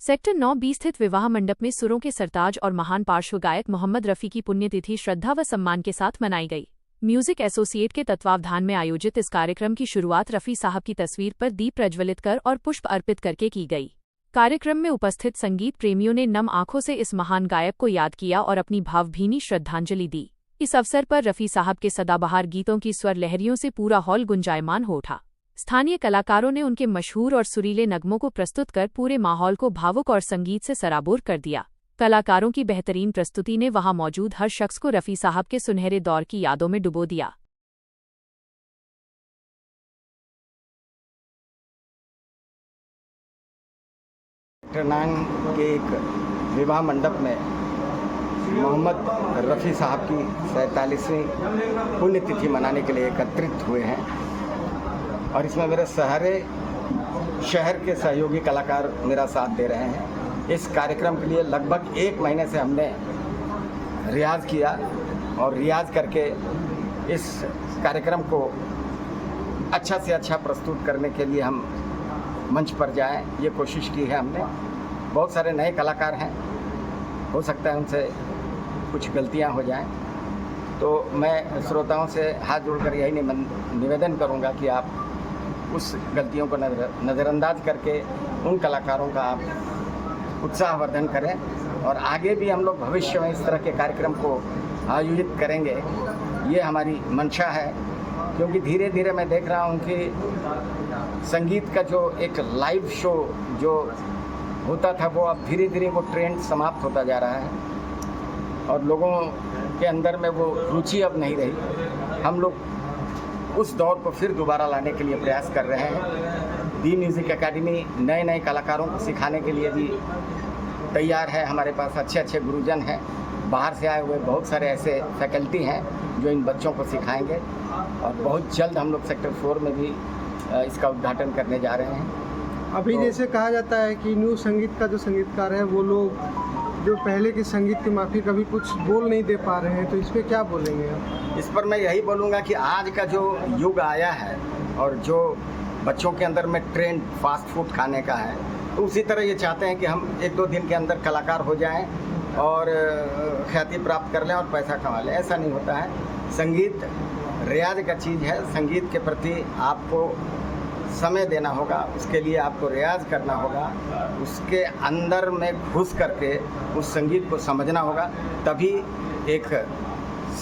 Sector 9B स्थित विवाह मंडप में सुरों के सरताज और महान पार्श्व गायक मोहम्मद रफ़ी की पुण्यतिथि श्रद्धा व सम्मान के साथ मनाई गई। म्यूजिक एसोसिएट के तत्वावधान में आयोजित इस कार्यक्रम की शुरुआत रफ़ी साहब की तस्वीर पर दीप प्रज्वलित कर और पुष्प अर्पित करके की गई। कार्यक्रम में उपस्थित संगीत प्रेमियों ने नम आंखों से इस महान गायक को याद किया और अपनी भावभीनी श्रद्धांजलि दी। इस अवसर पर रफ़ी साहब के सदाबहार गीतों की स्वर लहरियों से पूरा हॉल गुंजायमान हो उठा। स्थानीय कलाकारों ने उनके मशहूर और सुरीले नगमों को प्रस्तुत कर पूरे माहौल को भावुक और संगीत से सराबोर कर दिया। कलाकारों की बेहतरीन प्रस्तुति ने वहां मौजूद हर शख्स को रफ़ी साहब के सुनहरे दौर की यादों में डुबो दिया। सेक्टर 9 के एक विवाह मंडप में मोहम्मद रफ़ी साहब की 47वीं पुण्यतिथि मनाने के लिए एकत्रित हुए हैं और इसमें मेरे शहर के सहयोगी कलाकार मेरा साथ दे रहे हैं। इस कार्यक्रम के लिए लगभग 1 महीने से हमने रियाज़ किया और रियाज़ करके इस कार्यक्रम को अच्छा से अच्छा प्रस्तुत करने के लिए हम मंच पर जाएं, ये कोशिश की है हमने। बहुत सारे नए कलाकार हैं, हो सकता है उनसे कुछ गलतियां हो जाएं, तो मैं श्रोताओं से हाथ जोड़कर यही निवेदन करूंगा कि आप उस गलतियों को नज़रअंदाज करके उन कलाकारों का आप उत्साहवर्धन करें और आगे भी हम लोग भविष्य में इस तरह के कार्यक्रम को आयोजित करेंगे, ये हमारी मंशा है। क्योंकि धीरे धीरे मैं देख रहा हूँ कि संगीत का जो एक लाइव शो जो होता था वो अब धीरे धीरे वो ट्रेंड समाप्त होता जा रहा है और लोगों के अंदर में वो रुचि अब नहीं रही। हम लोग उस दौर को फिर दोबारा लाने के लिए प्रयास कर रहे हैं। दी म्यूज़िक एकेडमी नए कलाकारों को सिखाने के लिए भी तैयार है। हमारे पास अच्छे गुरुजन हैं, बाहर से आए हुए बहुत सारे ऐसे फैकल्टी हैं जो इन बच्चों को सिखाएंगे और बहुत जल्द हम लोग सेक्टर 4 में भी इसका उद्घाटन करने जा रहे हैं। अभी जैसे कहा जाता है कि न्यू संगीत का जो संगीतकार है वो लोग जो पहले के संगीत के माफिक अभी कुछ बोल नहीं दे पा रहे हैं, तो इस पर क्या बोलेंगे आप? इस पर मैं यही बोलूँगा कि आज का जो युग आया है और जो बच्चों के अंदर में ट्रेंड फास्ट फूड खाने का है, तो उसी तरह ये चाहते हैं कि हम 1-2 दिन के अंदर कलाकार हो जाएं और ख्याति प्राप्त कर लें और पैसा कमा लें। ऐसा नहीं होता है। संगीत रियाज का चीज़ है। संगीत के प्रति आपको समय देना होगा, उसके लिए आपको रियाज करना होगा, उसके अंदर में घुस करके उस संगीत को समझना होगा, तभी एक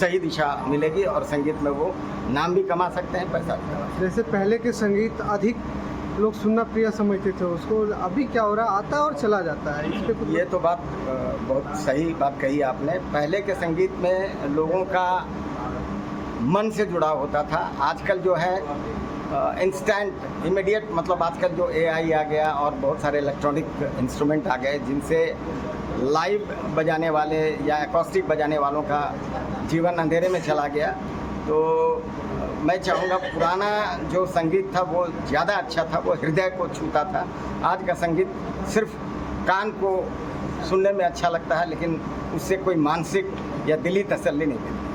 सही दिशा मिलेगी और संगीत में वो नाम भी कमा सकते हैं, पैसा भी कमा सकते हैं। जैसे पहले के संगीत अधिक लोग सुनना प्रिय समझते थे उसको, अभी क्या हो रहा है, आता है और चला जाता है, इस पे कुछ? ये तो बात बहुत सही बात कही आपने। पहले के संगीत में लोगों का मन से जुड़ाव होता था। आजकल जो है इंस्टेंट इमीडिएट, मतलब आजकल जो AI आ गया और बहुत सारे इलेक्ट्रॉनिक इंस्ट्रूमेंट आ गए जिनसे लाइव बजाने वाले या एकॉस्टिक बजाने वालों का जीवन अंधेरे में चला गया। तो मैं चाहूँगा पुराना जो संगीत था वो ज़्यादा अच्छा था, वो हृदय को छूता था। आज का संगीत सिर्फ कान को सुनने में अच्छा लगता है, लेकिन उससे कोई मानसिक या दिली तसल्ली नहीं मिलती।